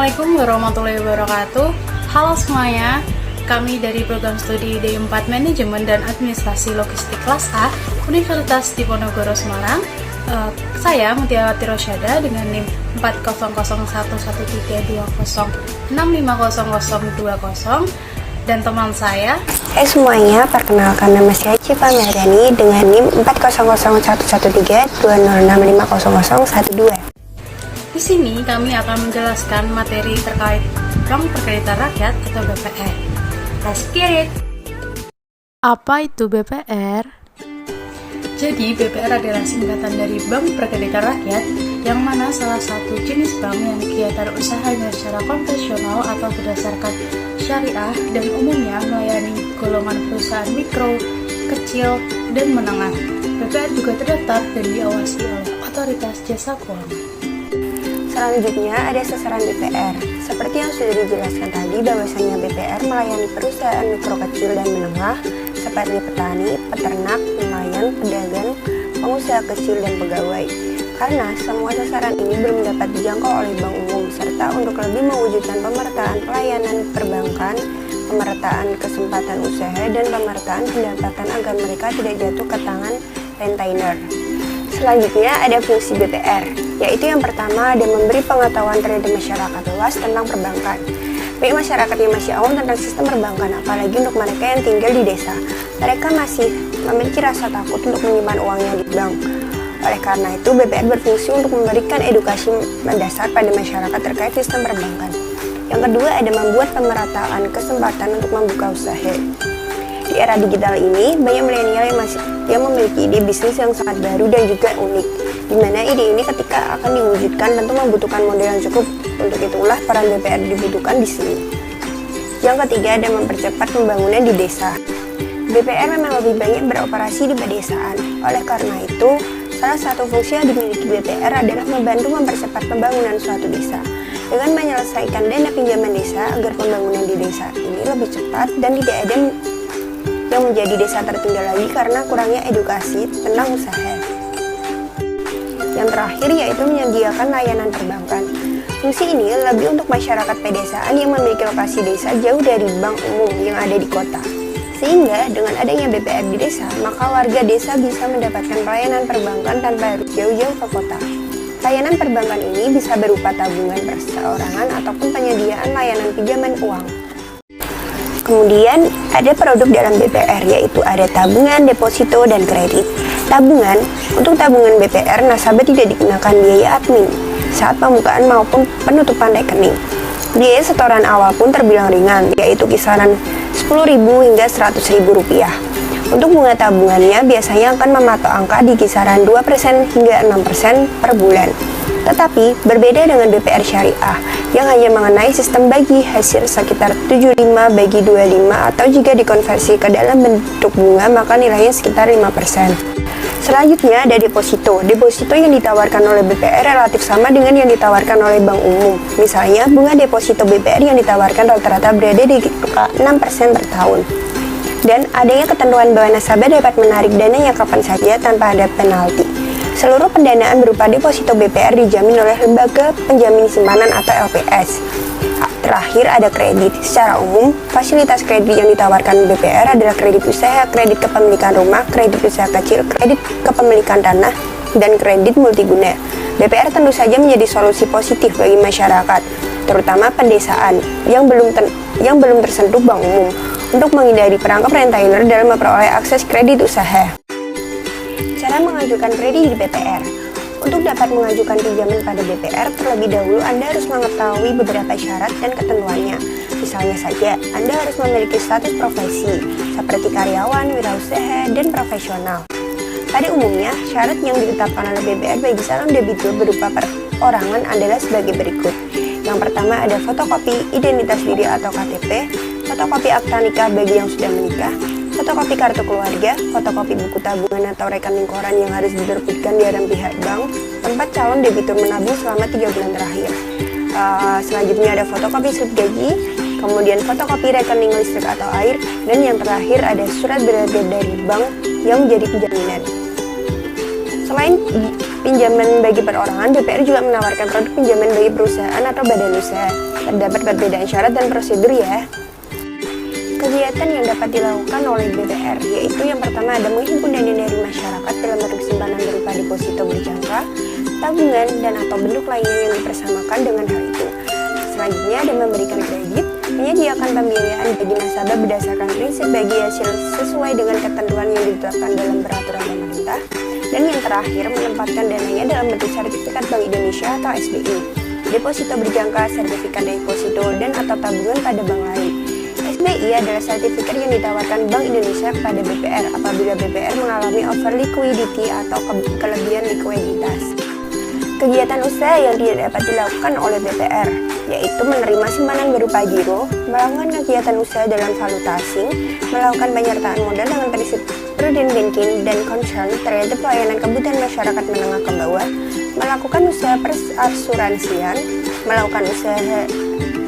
Assalamualaikum warahmatullahi wabarakatuh. Halo semuanya, kami dari program studi D4 Manajemen dan Administrasi Logistik kelas A Universitas Diponegoro Semarang. Saya Mutiawati Rosyada dengan NIM 400111320650020 dan teman saya. Hai semuanya, perkenalkan nama saya Cipa Merdani dengan NIM 400111320650012. Di sini kami akan menjelaskan materi terkait Bank Perkreditan Rakyat atau BPR. Let's get it! Apa itu BPR? Jadi BPR adalah singkatan dari Bank Perkreditan Rakyat, yang mana salah satu jenis bank yang kegiatan usahanya secara konvensional atau berdasarkan syariah dan umumnya melayani golongan perusahaan mikro, kecil, dan menengah. BPR juga terdaftar dan diawasi oleh Otoritas Jasa Keuangan. Selanjutnya ada sasaran BPR. Seperti yang sudah dijelaskan tadi, bahwasanya BPR melayani perusahaan mikro, kecil, dan menengah seperti petani, peternak, nelayan, pedagang, pengusaha kecil, dan pegawai. Karena semua sasaran ini belum dapat dijangkau oleh bank umum, serta untuk lebih mewujudkan pemerataan pelayanan perbankan, pemerataan kesempatan usaha, dan pemerataan pendapatan agar mereka tidak jatuh ke tangan retainer. Selanjutnya ada fungsi BPR, yaitu yang pertama ada memberi pengetahuan terhadap masyarakat luas tentang perbankan. Bagi masyarakat yang masih awam tentang sistem perbankan, apalagi untuk mereka yang tinggal di desa, mereka masih memiliki rasa takut untuk menyimpan uangnya di bank. Oleh karena itu, BPR berfungsi untuk memberikan edukasi mendasar pada masyarakat terkait sistem perbankan. Yang kedua ada membuat pemerataan kesempatan untuk membuka usaha. Di era digital ini, banyak milenial yang memiliki ide bisnis yang sangat baru dan juga unik, di mana ide ini ketika akan diwujudkan tentu membutuhkan modal yang cukup. Untuk itulah peran BPR dibutuhkan di sini. Yang ketiga ada mempercepat pembangunan di desa. BPR memang lebih banyak beroperasi di pedesaan. Oleh karena itu, salah satu fungsi yang dimiliki BPR adalah membantu mempercepat pembangunan suatu desa dengan menyelesaikan dana pinjaman desa agar pembangunan di desa ini lebih cepat dan tidak ada yang menjadi desa tertinggal lagi karena kurangnya edukasi tentang usaha. Yang terakhir yaitu menyediakan layanan perbankan. Fungsi ini lebih untuk masyarakat pedesaan yang memiliki lokasi desa jauh dari bank umum yang ada di kota. Sehingga dengan adanya BPR di desa, maka warga desa bisa mendapatkan pelayanan perbankan tanpa harus jauh-jauh ke kota. Layanan perbankan ini bisa berupa tabungan perseorangan ataupun penyediaan layanan pinjaman uang. Kemudian ada produk dalam BPR, yaitu ada tabungan, deposito, dan kredit. Tabungan, untuk tabungan BPR nasabah tidak dikenakan biaya admin saat pembukaan maupun penutupan rekening. Biaya setoran awal pun terbilang ringan, yaitu kisaran Rp10.000 hingga Rp100.000. Untuk bunga tabungannya biasanya akan mematok angka di kisaran 2% hingga 6% per bulan. Tetapi berbeda dengan BPR syariah yang hanya mengenai sistem bagi hasil sekitar 75/25 atau jika dikonversi ke dalam bentuk bunga maka nilainya sekitar 5%. Selanjutnya ada deposito. Deposito yang ditawarkan oleh BPR relatif sama dengan yang ditawarkan oleh bank umum. Misalnya bunga deposito BPR yang ditawarkan rata-rata berada di 6% per tahun. Dan adanya ketentuan bahwa nasabah dapat menarik dananya kapan saja tanpa ada penalti. Seluruh pendanaan berupa deposito BPR dijamin oleh lembaga penjamin simpanan atau LPS. Terakhir ada kredit. Secara umum, fasilitas kredit yang ditawarkan BPR adalah kredit usaha, kredit kepemilikan rumah, kredit usaha kecil, kredit kepemilikan tanah, dan kredit multiguna. BPR tentu saja menjadi solusi positif bagi masyarakat, terutama pedesaan yang belum tersentuh bank umum, untuk menghindari perangkap retainer dalam memperoleh akses kredit usaha. Cara mengajukan kredit di BPR. Untuk dapat mengajukan pinjaman pada BPR, terlebih dahulu Anda harus mengetahui beberapa syarat dan ketentuannya. Misalnya saja, Anda harus memiliki status profesi, seperti karyawan, wirausaha, dan profesional. Pada umumnya, syarat yang ditetapkan oleh BPR bagi calon debitur berupa perorangan adalah sebagai berikut. Yang pertama ada fotokopi identitas diri atau KTP, fotokopi akta nikah bagi yang sudah menikah, fotokopi kartu keluarga, fotokopi buku tabungan atau rekening koran yang harus diterbitkan di hadapan pihak bank tempat calon debitur menabung selama 3 bulan terakhir. Selanjutnya ada fotokopi slip gaji, kemudian fotokopi rekening listrik atau air, dan yang terakhir ada surat berharga dari bank yang menjadi penjaminan. Selain pinjaman bagi perorangan, BPR juga menawarkan produk pinjaman bagi perusahaan atau badan usaha. terdapat perbedaan syarat dan prosedur ya. Kegiatan yang dapat dilakukan oleh BPR yaitu yang pertama ada menghimpun dana dari masyarakat dalam bentuk simpanan berupa deposito berjangka, tabungan, dan atau bentuk lainnya yang dipersamakan dengan hal itu. Selanjutnya ada memberikan kredit, menyediakan pembiayaan bagi nasabah berdasarkan prinsip bagi hasil sesuai dengan ketentuan yang ditetapkan dalam peraturan pemerintah. Dan yang terakhir, menempatkan dananya dalam bentuk sertifikat Bank Indonesia atau SBI, deposito berjangka, sertifikat deposito, dan atau tabungan pada bank lain. SBI adalah sertifikat yang ditawarkan Bank Indonesia kepada BPR apabila BPR mengalami over liquidity atau kelebihan likuiditas. Kegiatan usaha yang tidak dapat dilakukan oleh BPR yaitu menerima simpanan berupa giro, melakukan kegiatan usaha dalam valuta asing, melakukan penyertaan modal dengan prinsip prudent banking dan concern terhadap pelayanan kebutuhan masyarakat menengah ke bawah, melakukan usaha perasuransian, melakukan usaha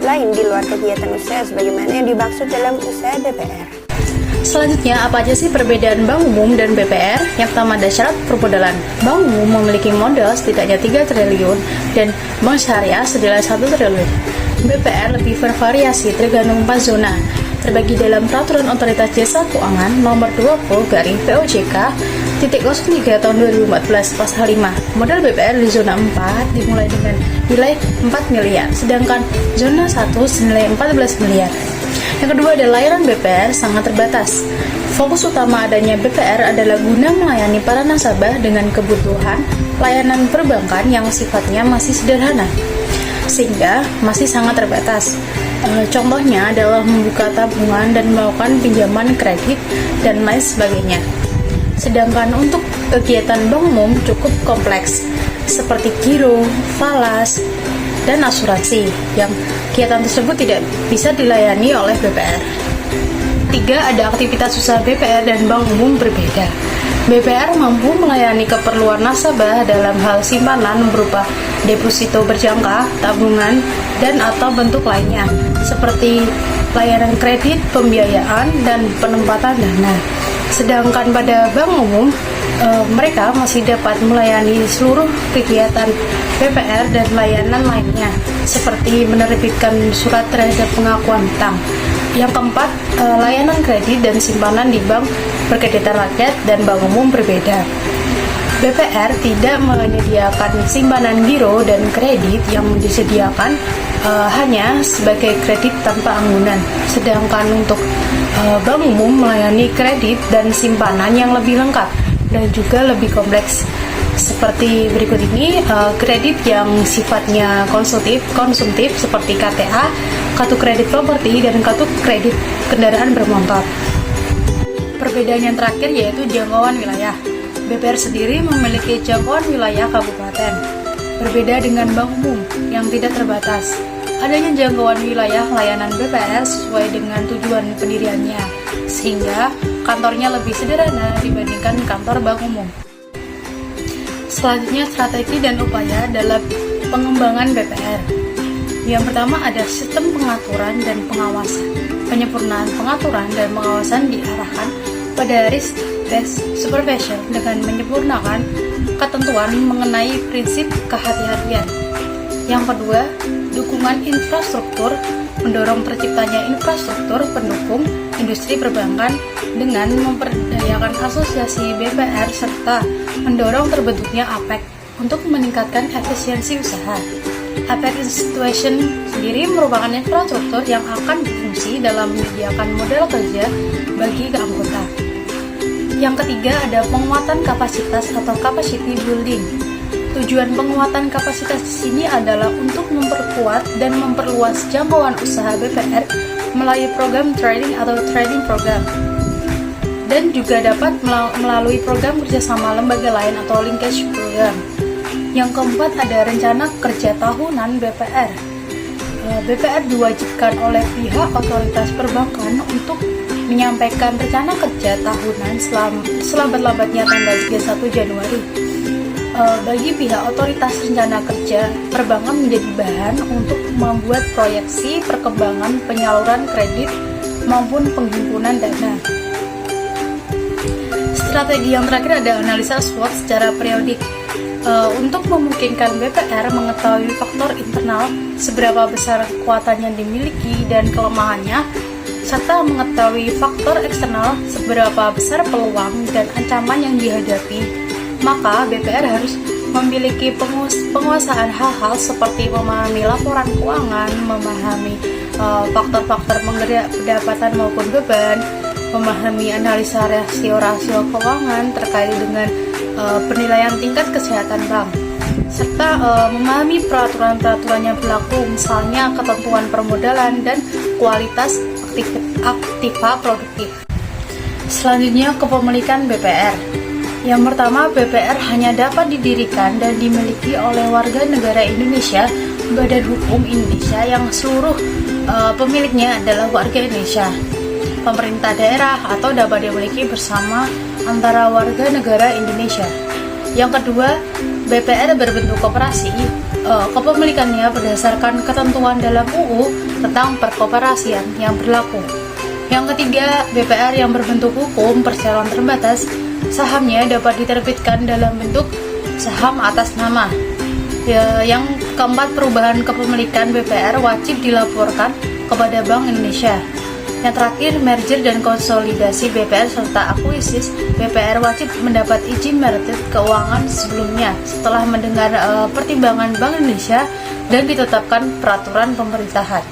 lain di luar kegiatan usaha sebagaimana yang dimaksud dalam usaha BPR. Selanjutnya, apa aja sih perbedaan Bank Umum dan BPR? Yang pertama ada syarat permodalan. Bank Umum memiliki modal setidaknya 3 triliun dan Bank Syariah senilai 1 triliun. BPR lebih bervariasi tergantung 4 zona, terbagi dalam Peraturan Otoritas Jasa Keuangan Nomor 20/POJK /03 tahun 2014 pasal 5. Modal BPR di zona 4 dimulai dengan nilai 4 miliar, sedangkan zona 1 senilai 14 miliar. Yang kedua ada layanan BPR sangat terbatas. Fokus utama adanya BPR adalah guna melayani para nasabah dengan kebutuhan layanan perbankan yang sifatnya masih sederhana, sehingga masih sangat terbatas. Contohnya adalah membuka tabungan dan melakukan pinjaman kredit dan lain sebagainya. Sedangkan untuk kegiatan bank umum cukup kompleks, seperti giro, falas, dan asuransi, yang kegiatan tersebut tidak bisa dilayani oleh BPR. 3. Ada aktivitas usaha BPR dan bank umum berbeda. BPR mampu melayani keperluan nasabah dalam hal simpanan berupa deposito berjangka, tabungan, dan atau bentuk lainnya, seperti layanan kredit, pembiayaan, dan penempatan dana. Sedangkan pada bank umum, mereka masih dapat melayani seluruh kegiatan BPR dan layanan lainnya, seperti menerbitkan surat terhadap pengakuan hutang. Yang keempat, layanan kredit dan simpanan di bank berkreditan rakyat dan bank umum berbeda. BPR tidak menyediakan simpanan giro dan kredit yang disediakan hanya sebagai kredit tanpa anggunan. Sedangkan untuk bank umum melayani kredit dan simpanan yang lebih lengkap dan juga lebih kompleks. Seperti berikut ini, kredit yang sifatnya konsumtif seperti KTA, kartu kredit properti, dan kartu kredit kendaraan bermotor. Perbedaan yang terakhir yaitu jangkauan wilayah. BPR sendiri memiliki jangkauan wilayah kabupaten, berbeda dengan bank umum yang tidak terbatas. Adanya jangkauan wilayah layanan BPR sesuai dengan tujuan pendiriannya, sehingga kantornya lebih sederhana dibandingkan kantor bank umum. Selanjutnya, strategi dan upaya dalam pengembangan BPR. Yang pertama ada sistem pengaturan dan pengawasan. Penyempurnaan pengaturan dan pengawasan diarahkan pada risk-based supervision dengan menyempurnakan ketentuan mengenai prinsip kehati-hatian. Yang kedua, dukungan infrastruktur, mendorong terciptanya infrastruktur pendukung industri perbankan dengan memperdayakan asosiasi BPR serta mendorong terbentuknya APEC untuk meningkatkan efisiensi usaha. APEC Institution sendiri merupakan infrastruktur yang akan berfungsi dalam menyediakan modal kerja bagi anggota. Yang ketiga ada penguatan kapasitas atau capacity building. Tujuan penguatan kapasitas di sini adalah untuk memperkuat dan memperluas jangkauan usaha BPR melalui program training atau training program, dan juga dapat melalui program kerjasama lembaga lain atau linkage program. Yang keempat ada rencana kerja tahunan BPR. BPR diwajibkan oleh pihak otoritas perbankan untuk menyampaikan rencana kerja tahunan selambat-lambatnya tanggal 31 Januari. Bagi pihak otoritas rencana kerja perbankan menjadi bahan untuk membuat proyeksi perkembangan penyaluran kredit maupun penghimpunan dana. Strategi yang terakhir ada analisa SWOT secara periodik. Untuk memungkinkan BPR mengetahui faktor internal seberapa besar kekuatan yang dimiliki dan kelemahannya, serta mengetahui faktor eksternal seberapa besar peluang dan ancaman yang dihadapi, maka BPR harus memiliki penguasaan hal-hal seperti memahami laporan keuangan, memahami faktor-faktor penggerak pendapatan maupun beban, memahami analisa rasio-rasio keuangan terkait dengan penilaian tingkat kesehatan bank, serta memahami peraturan-peraturan yang berlaku, misalnya ketentuan permodalan dan kualitas aktiva produktif. Selanjutnya, kepemilikan BPR. Yang pertama, BPR hanya dapat didirikan dan dimiliki oleh warga negara Indonesia, badan hukum Indonesia yang seluruh pemiliknya adalah warga Indonesia. Pemerintah daerah atau dapat dimiliki bersama antara warga negara Indonesia. Yang kedua, BPR berbentuk koperasi. Kepemilikannya berdasarkan ketentuan dalam UU tentang perkoperasian yang berlaku. Yang ketiga, BPR yang berbentuk hukum perseroan terbatas, sahamnya dapat diterbitkan dalam bentuk saham atas nama. Yang keempat, perubahan kepemilikan BPR wajib dilaporkan kepada Bank Indonesia. Yang terakhir, merger dan konsolidasi BPR serta akuisis BPR wajib mendapat izin merger keuangan sebelumnya setelah mendengar pertimbangan Bank Indonesia dan ditetapkan peraturan pemerintahan.